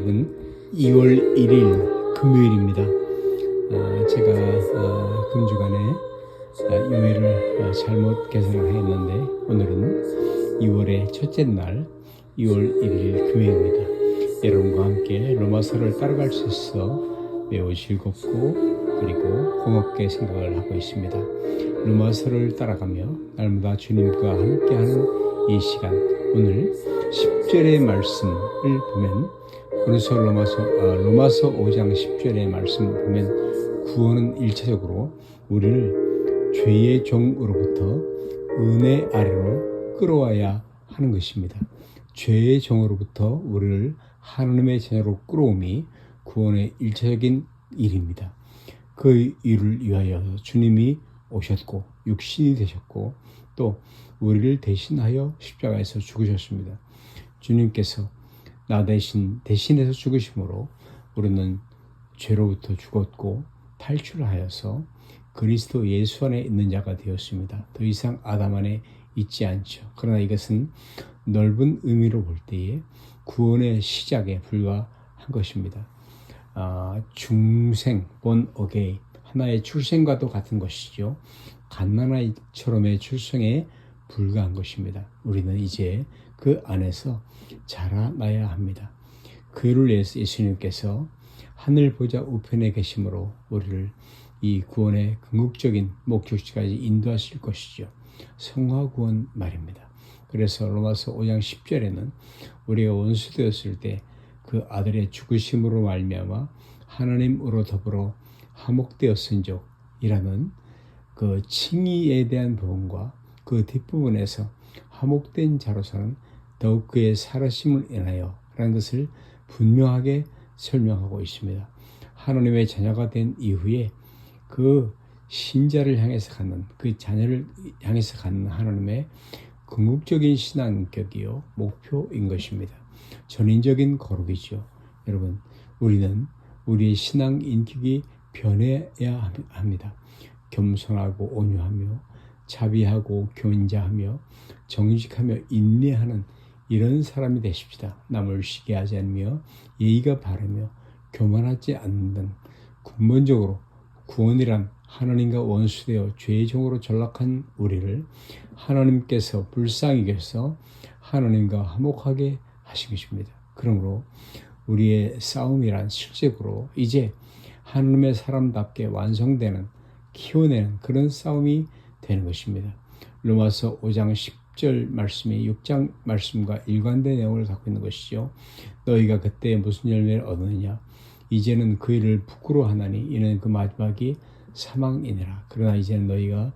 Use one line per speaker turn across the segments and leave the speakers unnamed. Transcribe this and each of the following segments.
여러분, 2월 1일 금요일입니다. 제가 금주간에 요일을 잘못 계산을 했는데 오늘은 2월의 첫째 날 2월 1일 금요일입니다. 여러분과 함께 로마서를 따라갈 수 있어 매우 즐겁고 그리고 고맙게 생각을 하고 있습니다. 로마서를 따라가며 날마다 주님과 함께하는 이 시간, 오늘 10절의 말씀을 보면 로마서 5장 10절의 말씀을 보면 구원은 1차적으로 우리를 죄의 종으로부터 은혜 아래로 끌어와야 하는 것입니다. 죄의 종으로부터 우리를 하나님의 자녀로 끌어옴이 구원의 1차적인 일입니다. 그 일을 위하여 주님이 오셨고 육신이 되셨고 또 우리를 대신하여 십자가에서 죽으셨습니다. 주님께서 나 대신해서 죽으심으로 우리는 죄로부터 죽었고 탈출하여서 그리스도 예수 안에 있는 자가 되었습니다. 더 이상 아담 안에 있지 않죠. 그러나 이것은 넓은 의미로 볼 때에 구원의 시작에 불과한 것입니다. 중생, born again, 하나의 출생과도 같은 것이죠. 갓난아이처럼의 출생에 불과한 것입니다. 우리는 이제 그 안에서 자라나야 합니다. 그를 위해서 예수님께서 하늘 보좌 우편에 계심으로 우리를 이 구원의 궁극적인 목적지까지 인도하실 것이죠. 성화 구원 말입니다. 그래서 로마서 5장 10절에는 우리가 원수 되었을 때 그 아들의 죽으심으로 말미암아 하나님으로 더불어 화목되었은족이라는 그 칭의에 대한 부분과 그 뒷부분에서 화목된 자로서는 더욱 그의 살아심을 인하여 라는 것을 분명하게 설명하고 있습니다. 하나님의 자녀가 된 이후에 그 신자를 향해서 갖는, 그 자녀를 향해서 갖는 하나님의 궁극적인 신앙격이요 목표인 것입니다. 전인적인 거룩이죠. 여러분, 우리는 우리의 신앙 인격이 변해야 합니다. 겸손하고 온유하며 자비하고 견자하며 정직하며 인내하는 이런 사람이 되십시다. 남을 시기하지 않으며 예의가 바르며 교만하지 않는 등 근본적으로 구원이란 하나님과 원수되어 죄의 종으로 전락한 우리를 하나님께서 불쌍히 여기서 하나님과 화목하게 하신 것입니다. 그러므로 우리의 싸움이란 실제로 이제 하나님의 사람답게 완성되는, 키워내는 그런 싸움이 되는 것입니다. 로마서 5장 10절 말씀이 6장 말씀과 일관된 내용을 갖고 있는 것이죠. 너희가 그때 무슨 열매를 얻느냐? 이제는 그 일을 부끄러워하나니 이는 그 마지막이 사망이니라. 그러나 이제는 너희가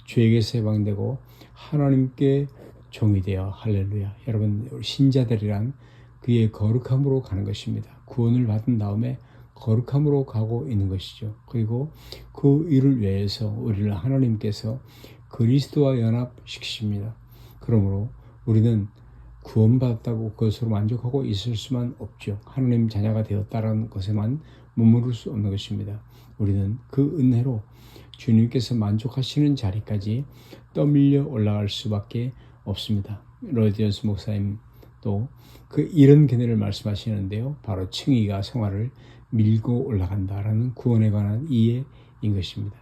죄에게서 해방되고 하나님께 종이 되어 할렐루야. 여러분, 신자들이란 그의 거룩함으로 가는 것입니다. 구원을 받은 다음에 거룩함으로 가고 있는 것이죠. 그리고 그 일을 위해서 우리를 하나님께서 그리스도와 연합시키십니다. 그러므로 우리는 구원받았다고 그것으로 만족하고 있을 수만 없죠. 하나님 자녀가 되었다는 것에만 머무를 수 없는 것입니다. 우리는 그 은혜로 주님께서 만족하시는 자리까지 떠밀려 올라갈 수밖에 없습니다. 로디언스 목사님도 그 이런 견해를 말씀하시는데요. 바로 칭의가 성화를 밀고 올라간다라는 구원에 관한 이해인 것입니다.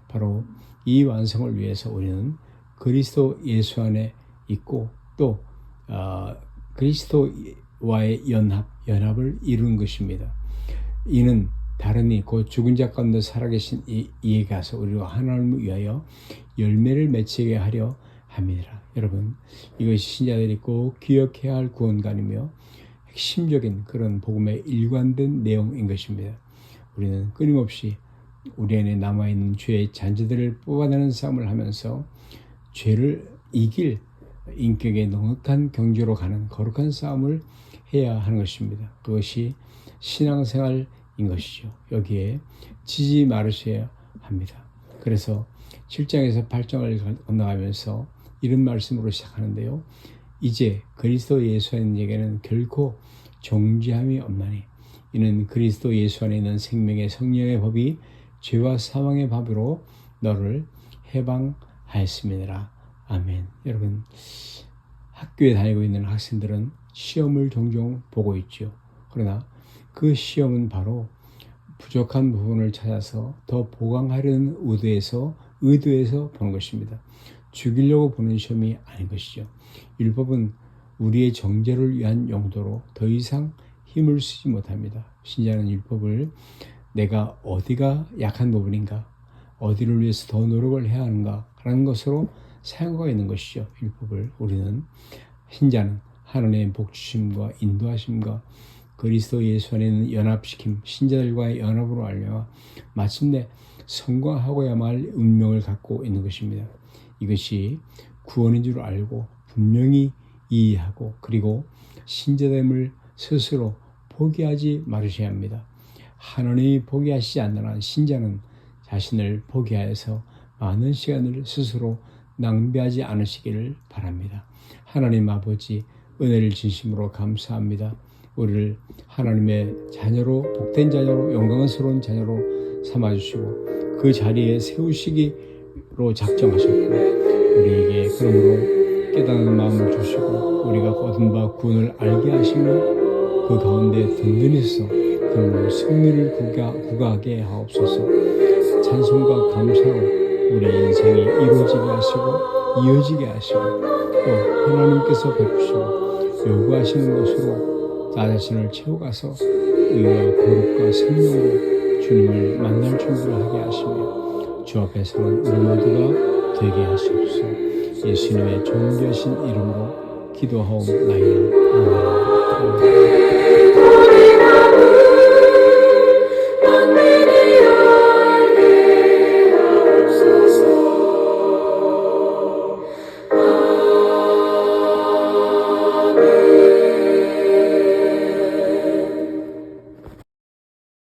바로 이 완성을 위해서 우리는 그리스도 예수 안에 있고 또 그리스도와의 연합을 이루는 것입니다. 이는 다른 곧 죽은 자 가운데 살아계신 이에 가서 우리와 하나님을 위하여 열매를 맺히게 하려 함이라. 여러분, 이것이 신자들이 꼭 기억해야 할 구원관이며 핵심적인 그런 복음의 일관된 내용인 것입니다. 우리는 끊임없이 우리 안에 남아있는 죄의 잔재들을 뽑아내는 싸움을 하면서 죄를 이길 인격의 넉넉한 경주로 가는 거룩한 싸움을 해야 하는 것입니다. 그것이 신앙생활인 것이죠. 여기에 지지 말으셔야 합니다. 그래서 7장에서 8장을 건너가면서 이런 말씀으로 시작하는데요. 이제 그리스도 예수 안에 있는 에게는 결코 정죄함이 없나니 이는 그리스도 예수 안에 있는 생명의 성령의 법이 죄와 사망의 법으로 너를 해방하였음이니라. 아멘. 여러분, 학교에 다니고 있는 학생들은 시험을 종종 보고 있죠. 그러나 그 시험은 바로 부족한 부분을 찾아서 더 보강하려는 의도에서 보는 것입니다. 죽이려고 보는 시험이 아닌 것이죠. 율법은 우리의 정죄를 위한 용도로 더 이상 힘을 쓰지 못합니다. 신자는 율법을 내가 어디가 약한 부분인가, 어디를 위해서 더 노력을 해야 하는가 라는 것으로 사용하고 있는 것이죠. 율법을 신자는 하나님의 복주심과 인도하심과 그리스도 예수 안에 있는 연합시킴, 신자들과의 연합으로 알려와 마침내 성공하고야만 할 운명을 갖고 있는 것입니다. 이것이 구원인 줄 알고 분명히 이해하고 그리고 신자됨을 스스로 포기하지 말으셔야 합니다. 하나님이 포기하시지 않는 한 신자는 자신을 포기하여서 많은 시간을 스스로 낭비하지 않으시기를 바랍니다. 하나님 아버지 은혜를 진심으로 감사합니다. 우리를 하나님의 자녀로 복된 자녀로 영광스러운 자녀로 삼아주시고 그 자리에 세우시기로 작정하셨고 우리에게 그러므로 깨닫는 마음을 주시고 우리가 거둔 바 구원을 알게 하시며 그 가운데 든든히 서서 그러므로 승리를 구가하게 하옵소서. 찬송과 감사로 우리 인생이 이루어지게 하시고 이어지게 하시고 또 하나님께서 베푸시고 요구하시는 것으로 나 자신을 채워가서 의와 거룩과 생명으로 주님을 만날 준비를 하게 하시며 주 앞에서는 우리 모두가 되게 하시옵소서. 예수님의 존귀하신 이름으로 기도하옵나이다.